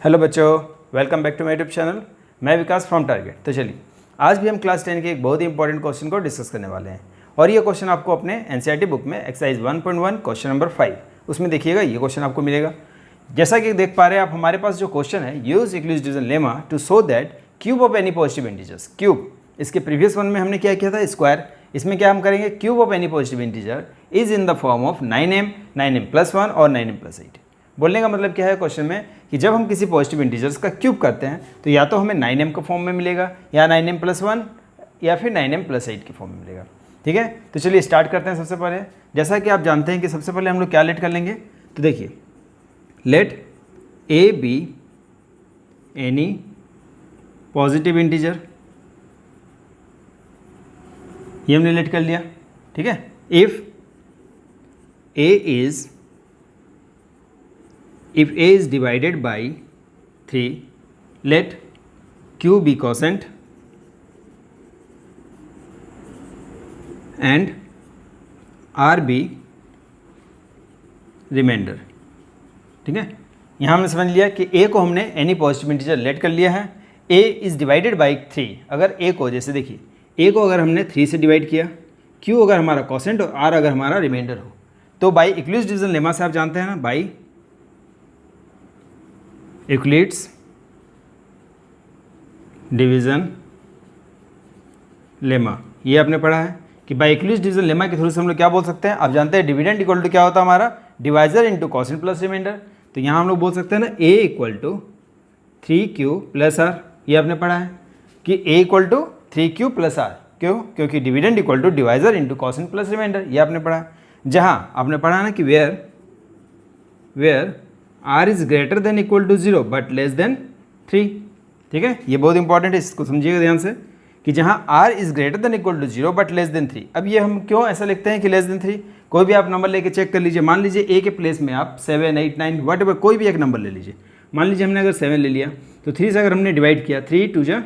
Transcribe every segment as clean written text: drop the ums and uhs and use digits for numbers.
Hello बच्चों, welcome back to my YouTube channel. मैं Vikas from target. तो चलिए आज भी हम क्लास 10 के एक बहुत ही इंपॉर्टेंट क्वेश्चन को डिस्कस करने वाले हैं और ये क्वेश्चन आपको अपने एनसीईआरटी बुक में एक्सरसाइज 1.1 क्वेश्चन नंबर 5 उसमें देखिएगा, ये क्वेश्चन आपको मिलेगा। जैसा कि देख पा रहे हैं आप, हमारे पास जो क्वेश्चन है, use Euclid's division lemma to show that cube of any positive integers. Cube, इसके प्रीवियस वन में हमने क्या किया था, स्क्वायर। इसमें क्या हम करेंगे, cube of any positive integer is in the form of 9m, 9m+1 और 9m+8। बोलने का मतलब क्या है क्वेश्चन में कि जब हम किसी पॉजिटिव इंटीजर्स का क्यूब करते हैं तो या तो हमें 9m के फॉर्म में मिलेगा या 9m+1 या फिर 9m+8 के फॉर्म में मिलेगा। ठीक है, तो चलिए स्टार्ट करते हैं। सबसे पहले जैसा कि आप जानते हैं कि सबसे पहले हम लोग क्या लेट कर लेंगे, तो देखिए let A B any positive integer, ये हमने लेट कर लिया। ठीक है, if A is divided by 3, let Q be quotient and R be remainder। ठीक है, यहाँ हमने समझ लिया कि A को हमने एनी पॉजिटिव इंटीजर लेट कर लिया है। A is divided by 3। अगर A को, जैसे देखिए A को अगर हमने 3 से डिवाइड किया, Q अगर हमारा क्वोशेंट और R अगर हमारा रिमाइंडर हो, तो बाई यूक्लिड्स डिवीजन लेमा से आप जानते हैं ना, बाई यूक्लिड्स डिवीज़न लेमा, ये आपने पढ़ा है कि बाय यूक्लिड्स डिवीजन लेमा के थ्रू से हम लोग क्या बोल सकते हैं। आप जानते हैं डिविडेंड इक्वल टू क्या होता है हमारा, divisor into quotient plus remainder. तो यहाँ हम लोग बोल सकते हैं ना A equal to 3Q plus R। ये आपने पढ़ा है कि A equal to 3Q plus R। क्यों? क्योंकि dividend equal to divisor into quotient plus remainder. ये आपने पढ़ा है। जहाँ आपने पढ़ा ना कि where R is greater than equal to 0 but less than 3। ठीक है, ये बहुत इंपॉर्टेंट है, इसको समझिएगा ध्यान से कि जहाँ R is greater than equal to 0 but less than 3। अब ये हम क्यों ऐसा लिखते हैं कि लेस देन 3? कोई भी आप नंबर लेके चेक कर लीजिए। मान लीजिए A के प्लेस में आप 7, 8, 9 वट एवर कोई भी एक नंबर ले लीजिए। मान लीजिए हमने अगर 7 ले लिया तो 3 से अगर हमने डिवाइड किया, 3 2 जा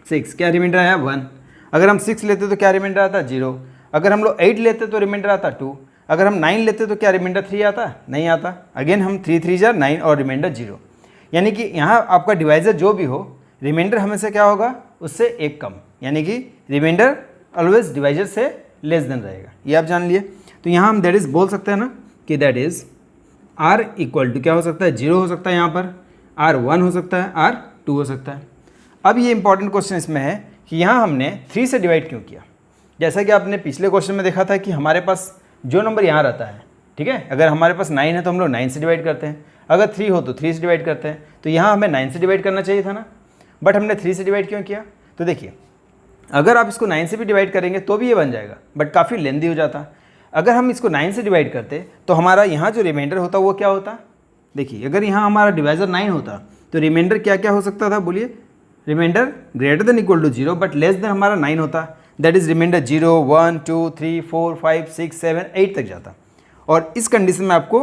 6, क्या रिमाइंडर आया 1। अगर हम 6 लेते तो क्या रिमाइंडर आता 0। अगर हम लोग 8 लेते तो रिमाइंडर आता 2। अगर हम 9 लेते तो क्या रिमाइंडर 3 आता? नहीं आता। अगेन हम 3 3 जा 9 और रिमाइंडर 0। यानी कि यहाँ आपका डिवाइजर जो भी हो, रिमाइंडर हमेशा क्या होगा, उससे एक कम, यानी कि रिमाइंडर ऑलवेज डिवाइजर से लेस देन रहेगा। ये आप जान लिए। तो यहाँ हम दैट इज बोल सकते हैं ना कि that is R equal to क्या हो सकता है, 0 हो सकता है, यहाँ पर R 1 हो सकता है, R 2 हो सकता है। अब ये इंपॉर्टेंट क्वेश्चन इसमें है कि यहाँ हमने 3 से डिवाइड क्यों किया। जैसा कि आपने पिछले क्वेश्चन में देखा था कि हमारे पास जो नंबर यहाँ रहता है, ठीक है, अगर हमारे पास 9 है तो हम लोग 9 से डिवाइड करते हैं, अगर 3 हो तो 3 से डिवाइड करते हैं। तो यहाँ हमें 9 से डिवाइड करना चाहिए था ना, बट हमने 3 से डिवाइड क्यों किया। तो देखिए अगर आप इसको 9 से भी डिवाइड करेंगे तो भी ये बन जाएगा, बट काफ़ी लेंदी हो जाता। अगर हम इसको 9 से डिवाइड करते तो हमारा यहाँ जो रिमाइंडर होता वो क्या होता। देखिए अगर यहाँ हमारा डिवाइजर 9 होता तो रिमाइंडर क्या क्या हो सकता था, बोलिए। Remainder greater than equal to 0 but less than हमारा 9 होता। दैट इज रिमाइंडर 0 1 2 3 4 5 6 7 8 तक जाता। और इस कंडीशन में आपको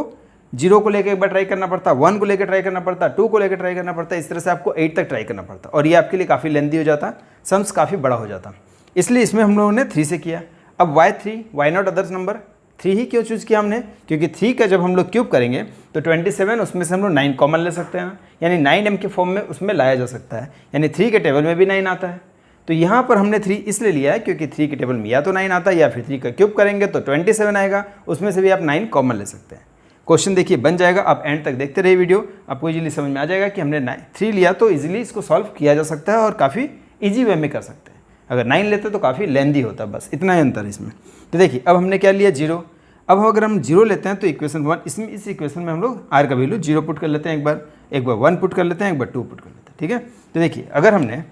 0 को लेकर एक बार ट्राई करना पड़ता, 1 को लेकर ट्राई करना पड़ता, 2 को लेकर ट्राई करना पड़ता, इस तरह से आपको 8 तक ट्राई करना पड़ता और ये आपके लिए काफ़ी लेंदी हो जाता, सम्स काफ़ी बड़ा हो जाता। इसलिए इसमें हम लोगों ने 3 से किया। अब why 3, why not others number, 3 ही क्यों चूज़ किया हमने, क्योंकि 3 का जब हम लोग क्यूब करेंगे तो 27, उसमें से हम लोग 9 कॉमन ले सकते हैं, यानी 9m के फॉर्म में उसमें लाया जा सकता है, यानी 3 के टेबल में भी 9 आता है। तो यहाँ पर हमने 3 इसलिए लिया है क्योंकि 3 के टेबल में या तो 9 आता है या फिर 3 का क्यूब करेंगे तो 27 आएगा, उसमें से भी आप 9 कॉमन ले सकते हैं। क्वेश्चन देखिए बन जाएगा, आप एंड तक देखते रहिए वीडियो, आपको इजीली समझ में आ जाएगा कि हमने 3 लिया तो इजीली इसको सॉल्व किया जा सकता है और काफ़ी ईजी वे में कर सकते हैं। अगर 9 लेते तो काफ़ी लेंदी होता, बस इतना ही अंतर इसमें। तो देखिए अब हमने क्या लिया, 0। अब अगर हम 0 लेते हैं तो इक्वेशन 1, इसमें इस इक्वेशन में हम लोग R का वैल्यू 0 पुट कर लेते हैं, एक बार 1 पुट कर लेते हैं, एक बार 2 पुट कर लेते हैं। ठीक है, तो देखिए अगर हमने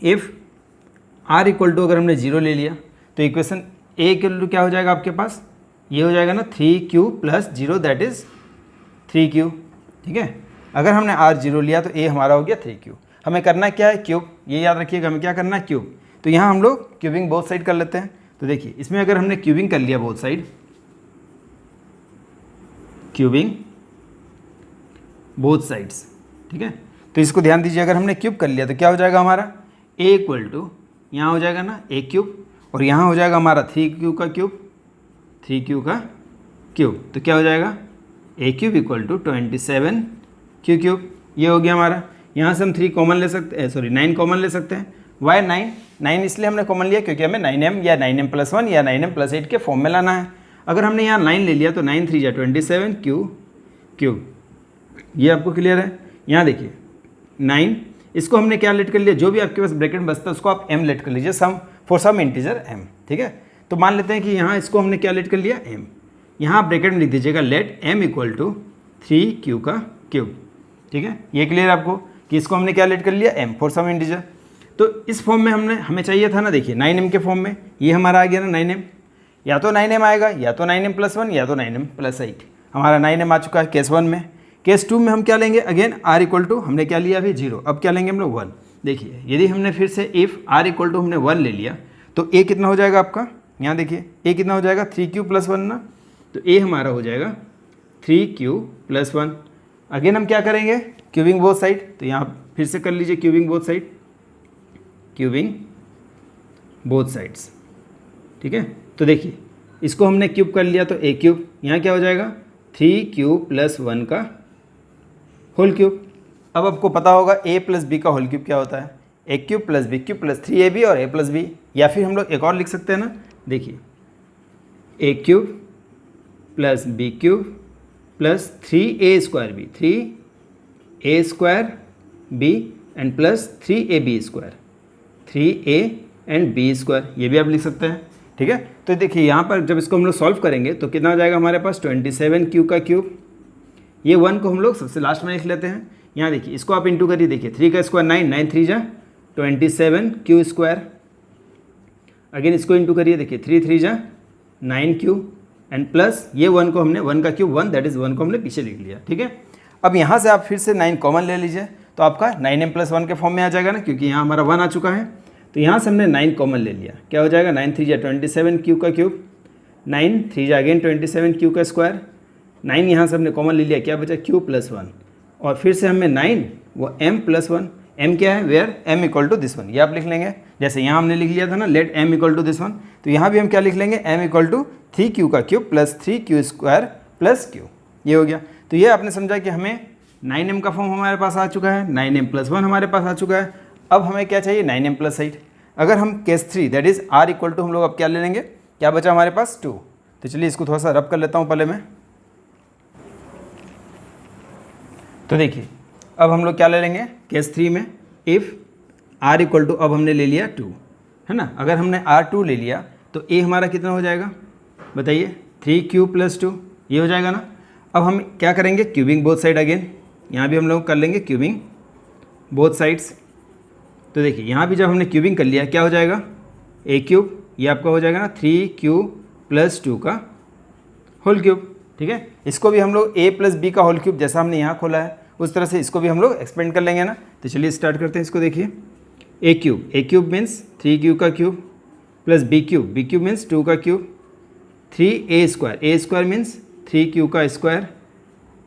इफ़ R इक्वल टू अगर हमने 0 ले लिया तो इक्वेशन A इक्वल टू क्या हो जाएगा आपके पास, ये हो जाएगा ना 3Q plus 0 that is 3Q। ठीक है, अगर हमने R 0 लिया तो A हमारा हो गया 3Q। हमें करना क्या है, क्यूब। ये याद रखिएगा हमें क्या करना है, क्यूब। तो यहाँ हम लोग क्यूबिंग बोथ साइड कर लेते हैं। तो देखिए इसमें अगर हमने क्यूबिंग कर लिया both side, cubing both sides, ठीक है, तो इसको ध्यान दीजिए, अगर हमने क्यूब कर लिया तो क्या हो जाएगा हमारा, A इक्वल टू यहाँ हो जाएगा ना A क्यूब और यहाँ हो जाएगा हमारा 3Q का क्यूब, 3Q का क्यूब। तो क्या हो जाएगा A cube equal to 27Q cube. ये हो गया हमारा। यहाँ से हम 3 कॉमन ले सकते हैं, सॉरी 9 कॉमन ले सकते हैं। वाई 9 इसलिए हमने कॉमन लिया क्योंकि हमें 9m या 9m+1 या 9m+8 के फॉर्म में लाना है। अगर हमने यहाँ 9 ले लिया तो 9 3 जा 27 क्यूब। ये आपको क्लियर है। यहाँ देखिए 9, इसको हमने क्या लेट कर लिया, जो भी आपके पास ब्रैकेट बचता है उसको आप m लेट कर लीजिए, फॉर सम इंटीजर m, ठीक है। तो मान लेते हैं कि यहाँ इसको हमने क्या लेट कर लिया, m। यहाँ आप ब्रैकेट में लिख दीजिएगा लेट m = 3q का क्यूब, ठीक है। ये क्लियर आपको कि इसको हमने क्या लेट कर लिया, m फॉर सम इंटीजर। तो इस फॉर्म में हमें चाहिए था ना, देखिए 9m के फॉर्म में ये हमारा आ गया ना 9m, या तो 9m आएगा या तो 9m+1 या तो 9m+8। हमारा 9m आ चुका है केस 1 में। केस 2 में हम क्या लेंगे, अगेन r = हमने क्या लिया अभी 0, अब क्या लेंगे हम लोग 1। देखिए यदि हमने फिर से इफ़ r = हमने 1 ले लिया तो a कितना हो जाएगा आपका, यहाँ देखिए a कितना हो जाएगा 3q+1 ना, तो a हमारा हो जाएगा 3q+1। अगेन हम क्या करेंगे, क्यूबिंग बोथ साइड, तो यहाँ फिर से कर लीजिए cubing both side, cubing both sides, ठीक है। तो देखिए इसको हमने क्यूब कर लिया तो a³, यहाँ क्या हो जाएगा 3q+1 का होल क्यूब। अब आपको पता होगा a + b का होल क्यूब क्या होता है, a³ + b³ + 3ab और a + b, या फिर हम लोग एक और लिख सकते हैं ना, देखिए a³ + b³ + 3a² 3a² and plus 3ab², 3a and b², ये भी आप लिख सकते हैं, ठीक है। तो देखिए यहाँ पर जब इसको हम लोग सॉल्व करेंगे तो कितना हो जाएगा हमारे पास 27q का क्यूब। ये 1 को हम लोग सबसे लास्ट में लिख लेते हैं। यहाँ देखिए इसको आप इंटू करिए, देखिए 3 का स्क्वायर 9, 9 3 जा 27q²। अगेन इसको इंटू करिए, देखिए 3 3 जा 9q एंड प्लस ये 1 को हमने 1 का क्यूब 1, दैट इज़ 1 को हमने पीछे लिख लिया, ठीक है। अब यहाँ से आप फिर से 9 कॉमन ले लीजिए तो आपका 9m+1 के फॉर्म में आ जाएगा ना, क्योंकि यहाँ हमारा 1 आ चुका है। तो यहाँ से हमने 9 कॉमन ले लिया, क्या हो जाएगा 9 3 जा 27q का क्यूब, 9 3 जा अगेन 27q का स्क्वायर, 9 यहाँ से हमने कॉमन ले लिया, क्या बचा q+1, और फिर से हमें 9 वो m+1, m क्या है, वेयर m = दिस वन, ये आप लिख लेंगे। जैसे यहाँ हमने लिख लिया था ना लेट m = दिस वन, तो यहाँ भी हम क्या लिख लेंगे m = 3q का क्यूब + 3q² + q, ये हो गया। तो ये आपने समझा कि हमें 9m का फॉर्म हमारे पास आ चुका है, 9m+1 हमारे पास आ चुका है। अब हमें क्या चाहिए 9m+8। अगर हम केस 3 दैट इज़ r = हम लोग अब क्या ले लेंगे, क्या बचा हमारे पास 2। तो चलिए इसको थोड़ा सा रब कर लेता हूँ पहले मैं। तो देखिए अब हम लोग क्या ले लेंगे केस 3 में, इफ़ r = अब हमने ले लिया 2, है ना। अगर हमने r2 ले लिया तो a हमारा कितना हो जाएगा बताइए, 3q + 2, ये हो जाएगा ना। अब हम क्या करेंगे, क्यूबिंग बोथ साइड, अगेन यहाँ भी हम लोग कर लेंगे क्यूबिंग बोथ साइड्स। तो देखिए यहाँ भी जब हमने क्यूबिंग कर लिया क्या हो जाएगा a³, ये आपका हो जाएगा ना 3q + 2 का होल क्यूब, ठीक है। इसको भी हम लोग a + b का होल क्यूब जैसा हमने यहाँ खोला है उस तरह से इसको भी हम लोग एक्सपेंड कर लेंगे ना। तो चलिए स्टार्ट करते हैं इसको। देखिए a³ मीन्स 3q का क्यूब + b³ मीन्स 2 का क्यूब, 3a² मीन्स 3q का स्क्वायर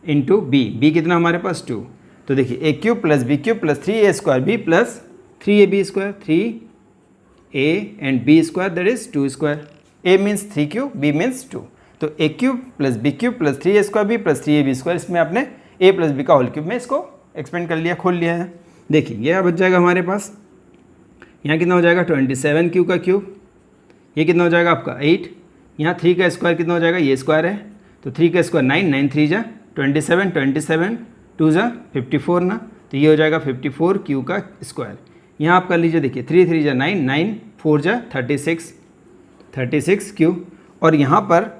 इंटू b कितना हमारे पास 2। तो देखिए a³ + b³ + 3a² b + 3ab², 3a and b² that is 2², a means 3q, b means 2। तो a³ + b³ + 3a² b + 3ab², इसमें आपने a + b का होल क्यूब में इसको एक्सपेंड कर लिया, खोल लिया है। देखिए ये बच जाएगा हमारे पास, यहाँ कितना हो जाएगा 27q का क्यूब, ये कितना हो जाएगा आपका 8, यहाँ 3 का स्क्वायर कितना हो जाएगा, ये स्क्वायर है तो 3 का स्क्वायर 9, 9 3 जा 27, 27 2 जा 54 ना, तो ये हो जाएगा 54q का स्क्वायर। यहाँ आप कर लीजिए, देखिए 3 3 जा 9, 9 4 जा 36q, और यहाँ पर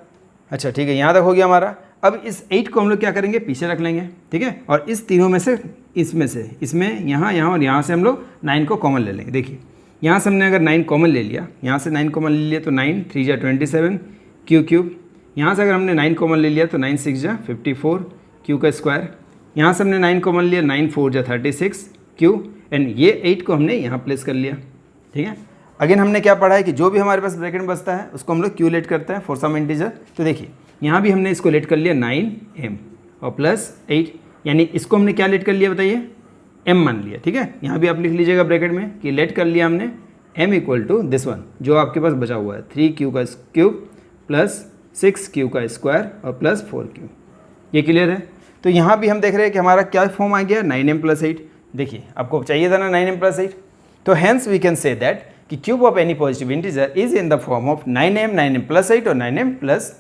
अच्छा ठीक है यहाँ तक हो गया हमारा। अब इस 8 को हम लोग क्या करेंगे पीछे रख लेंगे, ठीक है। और इस तीनों में से इसमें यहाँ और यहाँ से हम लोग 9 को कॉमन ले लेंगे। देखिए यहाँ से हमने अगर 9 कॉमन ले लिया, यहाँ से 9 कॉमन ले लिया तो 9 3 जा 27 q³, यहाँ से अगर हमने 9 कॉमन ले लिया तो 9 6 जा 54 q का स्क्वायर, यहाँ से हमने 9 कॉमन लिया 9 4 जा 36 q, एंड ये 8 को हमने यहाँ प्लेस कर लिया, ठीक है। अगेन हमने क्या पढ़ा है कि जो भी हमारे पास ब्रैकेट में बचता है उसको हम लोग क्यू लेट करते हैं फॉर सम इंटीजर। तो देखिए यहाँ भी हमने इसको लेट कर लिया 9m और +8, यानी इसको हमने क्या लेट कर लिया बताइए, m मान लिया, ठीक है। यहाँ भी आप लिख लीजिएगा ब्रैकेट में कि लेट कर लिया हमने m = दिस वन, जो आपके पास बचा हुआ है 3q का क्यूब + 6q का स्क्वायर और +4q, ये क्लियर है। तो यहाँ भी हम देख रहे हैं कि हमारा क्या फॉर्म आ गया 9m + 8। देखिए आपको चाहिए था ना 9m + 8, तो hence we can say that कि cube of any positive integer is in the form of 9m, 9m + 8 और 9m +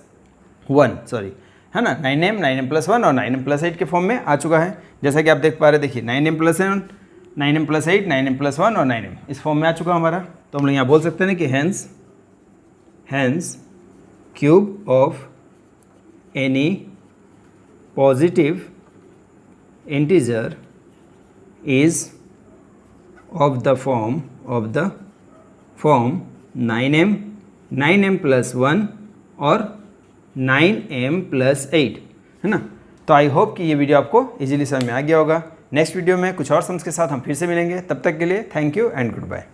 1, सॉरी है ना, 9m, 9m + 1 और 9m + 8 के फॉर्म में आ चुका है। जैसा कि आप देख पा रहे, देखिए 9m + 7, 9m + 8, 9m + 1 और 9m इस फॉर्म में आ चुका हमारा। तो हम लोग यहाँ बोल सकते हैं कि hence cube of any positive integer is of the form 9m, 9m + 1 और 9m + 8, है ना। तो आई होप कि ये वीडियो आपको इजीली समझ में आ गया होगा। नेक्स्ट वीडियो में कुछ और सम्स के साथ हम फिर से मिलेंगे। तब तक के लिए thank you and good bye.